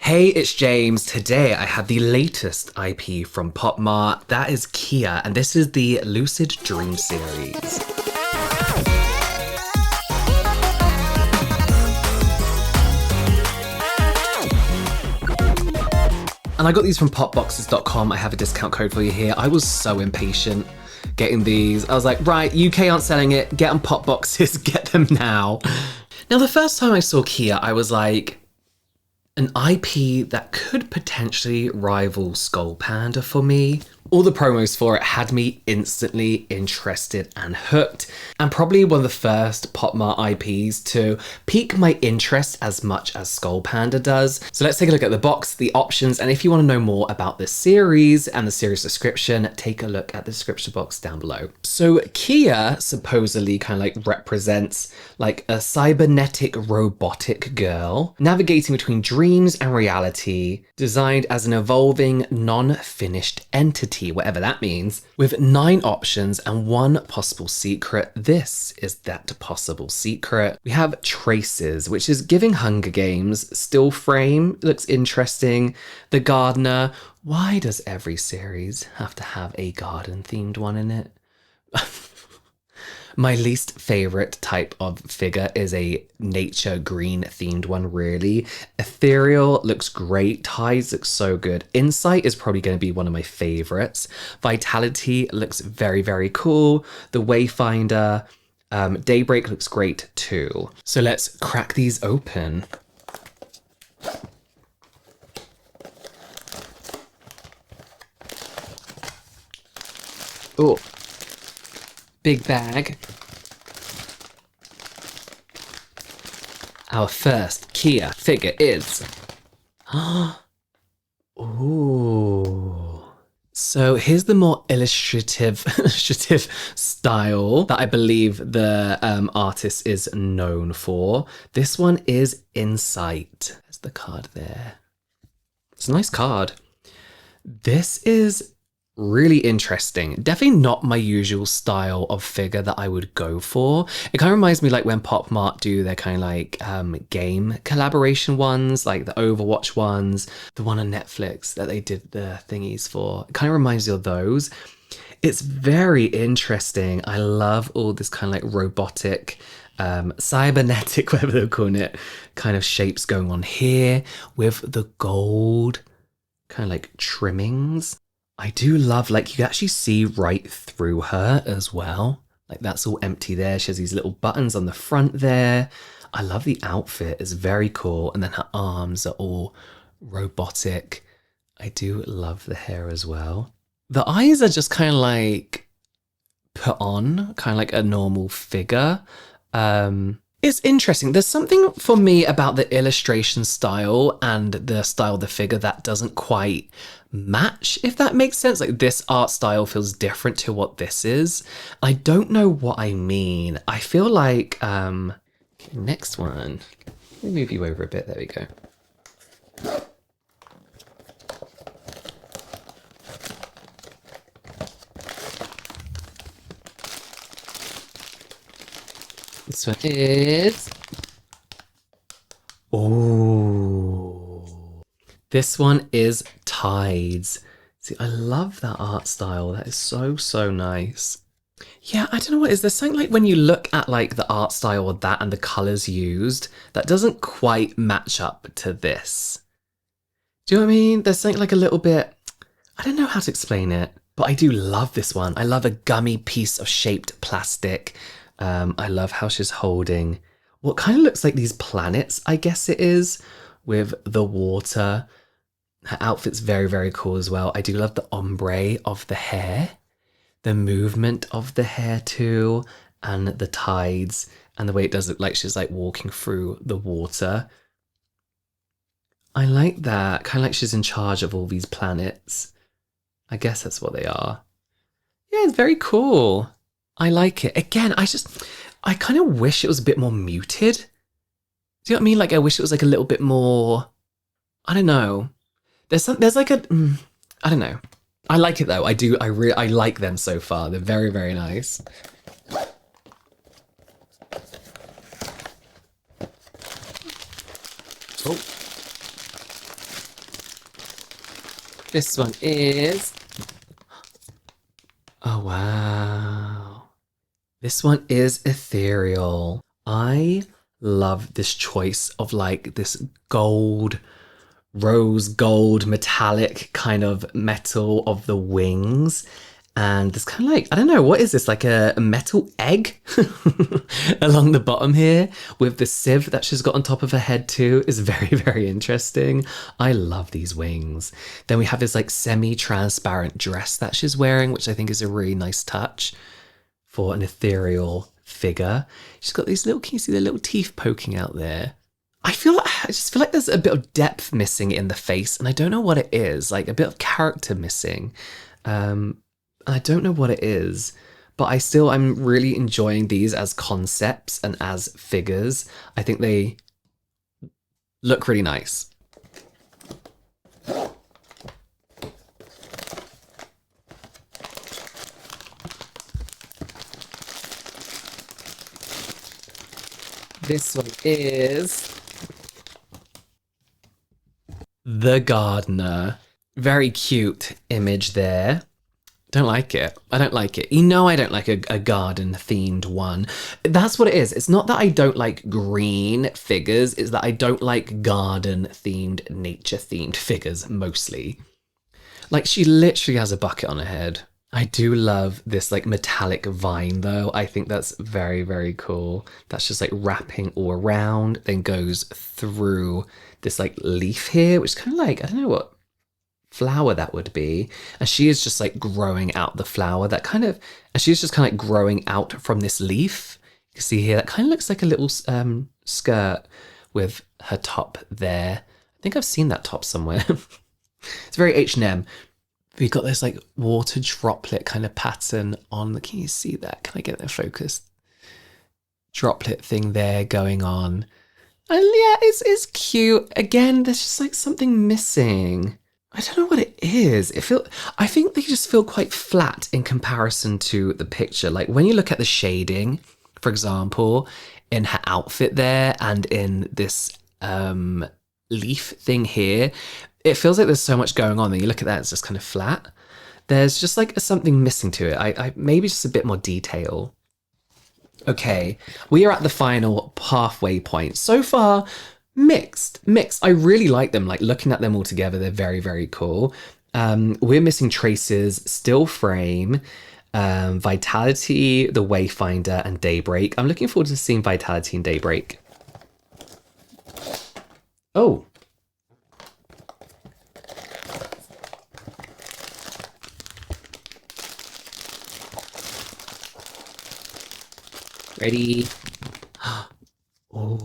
Hey, it's James. Today I have the latest IP from POP MART, that is KeyA, and this is the Lucid Dream series. And I got these from popboxes.com. I have a discount code for you here. I was so impatient getting these. I was like, right, UK aren't selling it, get on Pop Boxes, get them now. Now, the first time I saw KeyA, I was like, an IP that could potentially rival Skull Panda for me. All the promos for it had me instantly interested and hooked, and probably one of the first POP MART IPs to pique my interest as much as Skull Panda does. So let's take a look at the box, the options, and if you want to know more about this series and the series description, take a look at the description box down below. So KeyA supposedly kind of like represents like a cybernetic robotic girl navigating between dreams and reality, designed as an evolving non-finished entity, whatever that means, with 9 options and 1 possible secret. This is that possible secret. We have Traces, which is giving Hunger Games. Still frame, looks interesting. The Gardener. Why does every series have to have a garden themed one in it? My least favorite type of figure is a nature green themed one, really. Ethereal looks great. Tides looks so good. Insight is probably going to be one of my favorites. Vitality looks very, very cool. The Wayfinder, Daybreak looks great too. So let's crack these open. Oh. Big bag. Our first KeyA figure is... Ooh. So here's the more illustrative style that I believe the artist is known for. This one is Insight. There's the card there. It's a nice card. This is really interesting. Definitely not my usual style of figure that I would go for. It kind of reminds me like when POP MART do their kind of like game collaboration ones, like the Overwatch ones, the one on Netflix that they did the thingies for. It kind of reminds me of those. It's very interesting. I love all this kind of like robotic, cybernetic, whatever they're calling it, kind of shapes going on here with the gold kind of like trimmings. I do love, like, you can actually see right through her as well. Like, that's all empty there. She has these little buttons on the front there. I love the outfit. It's very cool. And then her arms are all robotic. I do love the hair as well. The eyes are just kind of like put on, kind of like a normal figure. It's interesting. There's something for me about the illustration style and the style of the figure that doesn't quite match, if that makes sense. Like, this art style feels different to what this is. I don't know what I mean. I feel like, next one. Let me move you over a bit. There we go. This one is... Oh. This one is Tides. See, I love that art style. That is so, so nice. Yeah, I don't know what it is. There's something like when you look at like the art style of that and the colors used, that doesn't quite match up to this. Do you know what I mean? There's something like a little bit... I don't know how to explain it, but I do love this one. I love a gummy piece of shaped plastic. I love how she's holding what kind of looks like these planets, I guess it is, with the water. Her outfit's very, very cool as well. I do love the ombre of the hair, the movement of the hair too, and the tides, and the way it does look like she's like walking through the water. I like that. Kind of like she's in charge of all these planets. I guess that's what they are. Yeah, it's very cool. I like it. Again, I kind of wish it was a bit more muted. Do you know what I mean? Like, I wish it was like a little bit more, I don't know. There's like a, I don't know. I like it though. I like them so far. They're very, very nice. Oh. This one is... Oh, wow. This one is ethereal. I love this choice of like this gold, rose gold, metallic kind of metal of the wings. And it's kind of like, I don't know, what is this? Like a metal egg along the bottom here with the sieve that she's got on top of her head too is very, very interesting. I love these wings. Then we have this like semi-transparent dress that she's wearing, which I think is a really nice touch for an ethereal figure. She's got these little, can you see the little teeth poking out there? I just feel like there's a bit of depth missing in the face and I don't know what it is, like a bit of character missing. I don't know what it is, but I'm really enjoying these as concepts and as figures. I think they look really nice. This one is the gardener. Very cute image there. Don't like it. I don't like it. You know I don't like a garden themed one. That's what it is. It's not that I don't like green figures, it's that I don't like garden themed, nature themed figures mostly. Like she literally has a bucket on her head. I do love this like metallic vine though. I think that's very, very cool. That's just like wrapping all around, then goes through this like leaf here, which is kind of like, I don't know what flower that would be, and she is just like growing out the flower that kind of, and she's just kind of like growing out from this leaf. You can see here that kind of looks like a little skirt with her top there. I think I've seen that top somewhere. It's very H&M. We've got this like water droplet kind of pattern on, can you see that? Can I get that focused? Droplet thing there going on. And yeah, it's cute. Again, there's just like something missing. I don't know what it is. I think they just feel quite flat in comparison to the picture. Like when you look at the shading, for example, in her outfit there and in this leaf thing here, it feels like there's so much going on. Then you look at that, it's just kind of flat. There's just like something missing to it. I maybe just a bit more detail. Okay, we are at the final halfway point. So far, mixed. I really like them. Like looking at them all together, they're very, very cool. We're missing Traces, Still Frame, Vitality, The Wayfinder, and Daybreak. I'm looking forward to seeing Vitality and Daybreak. Oh. Ready? Oh.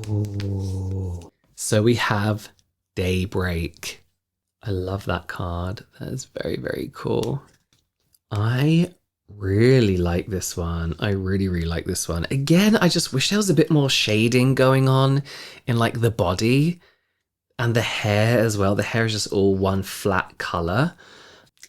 So we have Daybreak. I love that card. That is very, very cool. I really like this one. I really, really like this one. Again, I just wish there was a bit more shading going on in like the body and the hair as well. The hair is just all one flat color.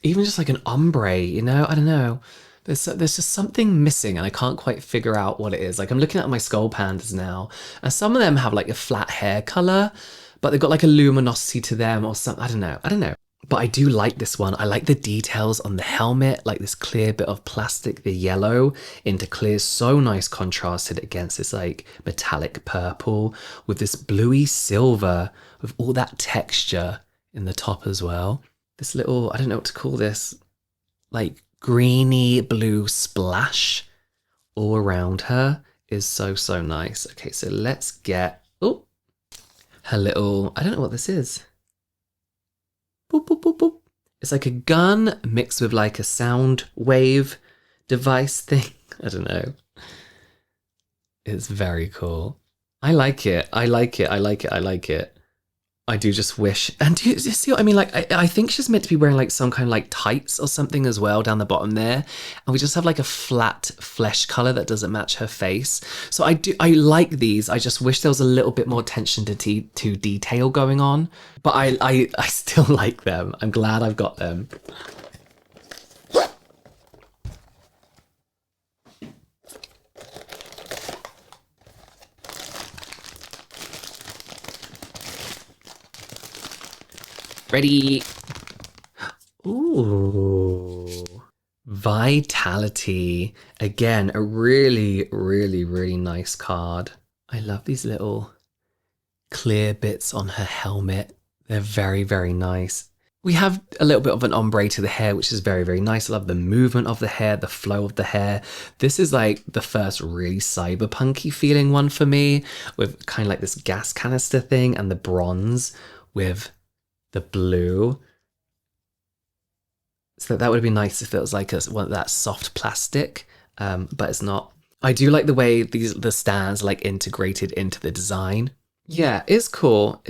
Even just like an ombre, you know? I don't know. There's just something missing and I can't quite figure out what it is. Like I'm looking at my skull pandas now and some of them have like a flat hair color, but they've got like a luminosity to them or something. I don't know. But I do like this one. I like the details on the helmet, like this clear bit of plastic, the yellow into clear, so nice contrasted against this like metallic purple with this bluey silver with all that texture in the top as well. This little, I don't know what to call this, like greeny blue splash all around her is so, so nice. Okay, so let's get, oh, her little, I don't know what this is. Boop, boop, boop, boop. It's like a gun mixed with like a sound wave device thing. I don't know. It's very cool. I like it. I like it. I like it. I like it. I do just wish, and do you see what I mean? Like, I think she's meant to be wearing like some kind of like tights or something as well down the bottom there. And we just have like a flat flesh color that doesn't match her face. So I like these. I just wish there was a little bit more attention to detail going on. But I still like them. I'm glad I've got them. Ready? Ooh. Vitality. Again, a really, really, really nice card. I love these little clear bits on her helmet. They're very, very nice. We have a little bit of an ombre to the hair, which is very, very nice. I love the movement of the hair, the flow of the hair. This is like the first really cyberpunky feeling one for me, with kind of like this gas canister thing and the bronze with the blue. So that would be nice if it was like one of that soft plastic, but it's not. I do like the way the stands like integrated into the design. Yeah, it's cool.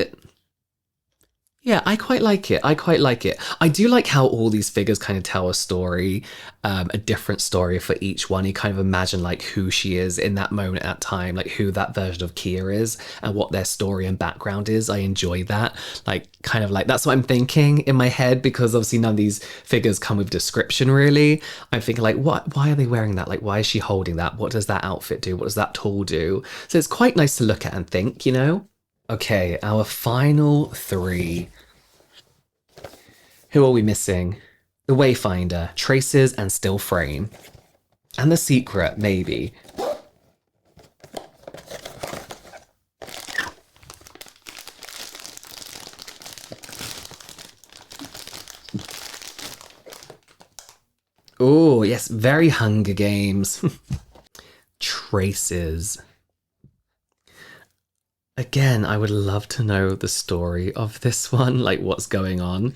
Yeah, I quite like it. I quite like it. I do like how all these figures kind of tell a story, a different story for each one. You kind of imagine like who she is in that moment at time, like who that version of KeyA is and what their story and background is. I enjoy that. Like, kind of like, that's what I'm thinking in my head, because obviously none of these figures come with description really. I'm thinking like, why are they wearing that? Like, why is she holding that? What does that outfit do? What does that tool do? So it's quite nice to look at and think, you know? Okay, our final three. Who are we missing? The Wayfinder, Traces, and Still Frame. And the Secret, maybe. Oh, yes, very Hunger Games. Traces. Again, I would love to know the story of this one, like what's going on.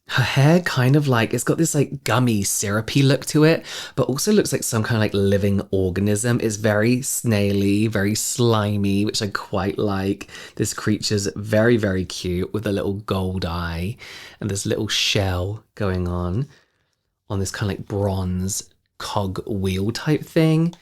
Her hair kind of like, it's got this like gummy, syrupy look to it, but also looks like some kind of like living organism. It's very snaily, very slimy, which I quite like. This creature's very, very cute with a little gold eye and this little shell going on this kind of like bronze cog wheel type thing.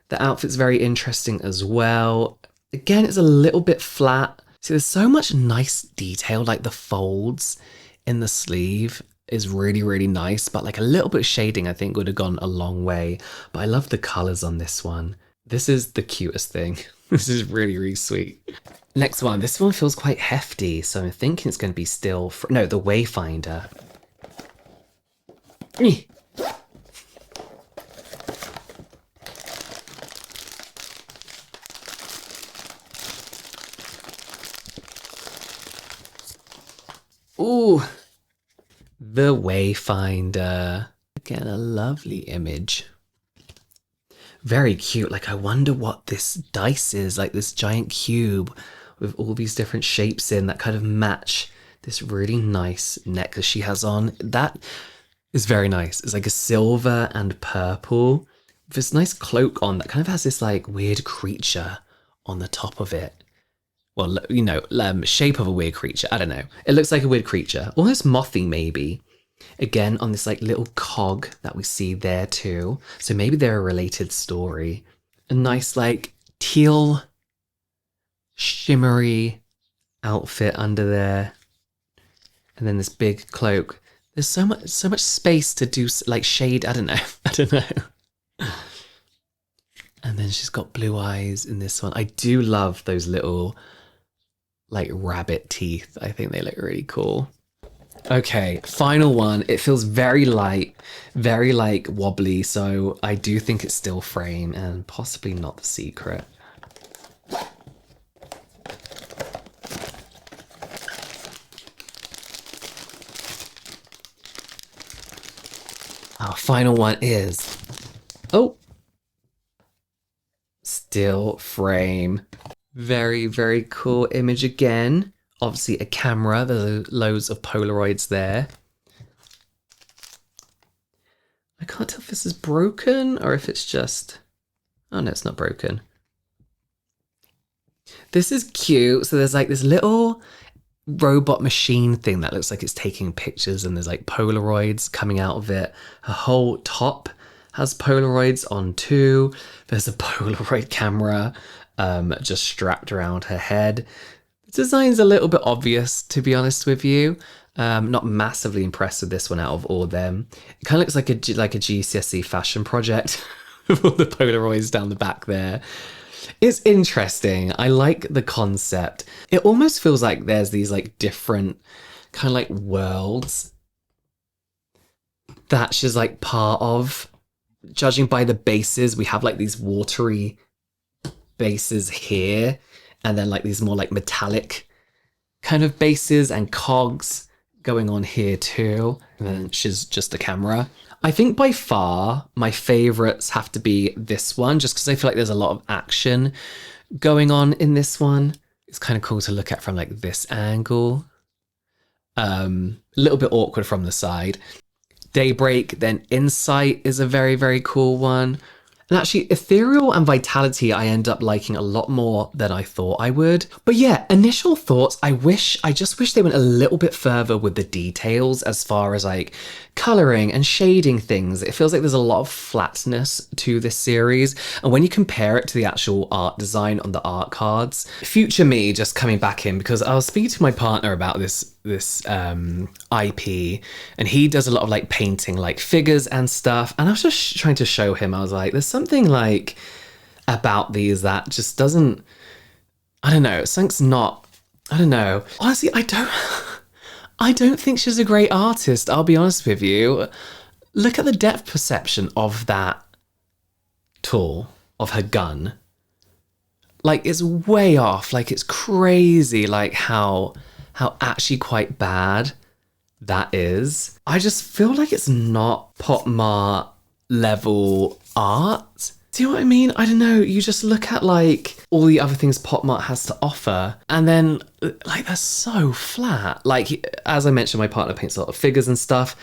The outfit's very interesting as well. Again, it's a little bit flat. See, there's so much nice detail, like the folds in the sleeve is really, really nice, but like a little bit of shading I think would have gone a long way. But I love the colors on this one. This is the cutest thing. This is really, really sweet. Next one. This one feels quite hefty, so I'm thinking it's going to be no, the Wayfinder. Ooh, the Wayfinder. Again, a lovely image. Very cute. Like, I wonder what this dice is, like this giant cube with all these different shapes in that kind of match this really nice necklace she has on. That is very nice. It's like a silver and purple with this nice cloak on that kind of has this like weird creature on the top of it. Well, you know, shape of a weird creature. I don't know. It looks like a weird creature. Almost mothy, maybe. Again, on this like little cog that we see there too. So maybe they're a related story. A nice like teal, shimmery outfit under there. And then this big cloak. There's so much space to do like shade. I don't know. I don't know. And then she's got blue eyes in this one. I do love those little like rabbit teeth. I think they look really cool. Okay, final one. It feels very light, very like wobbly, so I do think it's Still Frame and possibly not The Secret. Our final one is, oh, Still Frame. Very, very cool image again. Obviously a camera, there's loads of Polaroids there. I can't tell if this is broken or if it's just, oh no, it's not broken. This is cute. So there's like this little robot machine thing that looks like it's taking pictures and there's like Polaroids coming out of it. Her whole top has Polaroids on too. There's a Polaroid camera just strapped around her head. The design's a little bit obvious, to be honest with you. Not massively impressed with this one out of all of them. It kind of looks like a GCSE fashion project with all the Polaroids down the back there. It's interesting. I like the concept. It almost feels like there's these like different kind of like worlds that she's like part of. Judging by the bases, we have like these watery bases here, and then like these more like metallic kind of bases and cogs going on here too. And then she's just a camera. I think by far my favorites have to be this one, just because I feel like there's a lot of action going on in this one. It's kind of cool to look at from like this angle. A little bit awkward from the side. Daybreak, then Insight is a very, very cool one. And actually, Ethereal and Vitality I end up liking a lot more than I thought I would. But yeah, initial thoughts, I just wish they went a little bit further with the details as far as like coloring and shading things. It feels like there's a lot of flatness to this series. And when you compare it to the actual art design on the art cards, future me just coming back in, because I was speaking to my partner about this IP, and he does a lot of like painting like figures and stuff, and I was just trying to show him, I was like, there's something like about these that just doesn't, I don't know, something's not, I don't know. Honestly, I don't think she's a great artist, I'll be honest with you. Look at the depth perception of that tool, of her gun. Like, it's way off, like it's crazy, like how actually quite bad that is. I just feel like it's not Pop Mart level art. Do you know what I mean? I don't know. You just look at like all the other things Pop Mart has to offer, and then like they're so flat. Like, as I mentioned, my partner paints a lot of figures and stuff.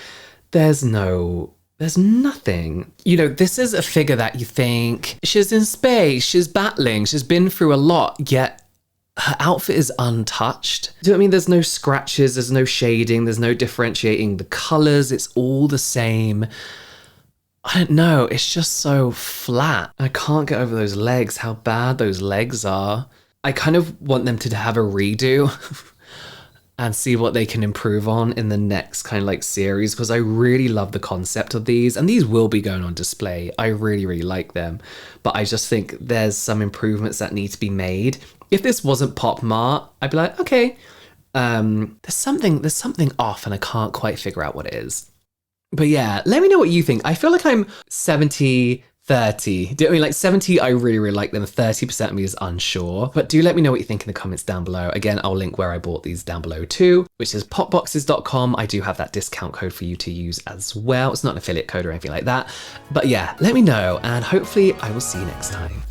There's nothing. You know, this is a figure that you think she's in space, she's battling, she's been through a lot, yet her outfit is untouched. Do you know what I mean? There's no scratches, there's no shading, there's no differentiating the colors. It's all the same. I don't know. It's just so flat. I can't get over those legs, how bad those legs are. I kind of want them to have a redo and see what they can improve on in the next kind of like series, because I really love the concept of these, and these will be going on display. I really, really like them, but I just think there's some improvements that need to be made. If this wasn't Pop Mart, I'd be like, okay, there's something off and I can't quite figure out what it is. But yeah, let me know what you think. I feel like I'm 70-30. Do you know what I mean? Like 70, I really, really like them. 30% of me is unsure. But do let me know what you think in the comments down below. Again, I'll link where I bought these down below too, which is popboxes.com. I do have that discount code for you to use as well. It's not an affiliate code or anything like that. But yeah, let me know, and hopefully I will see you next time.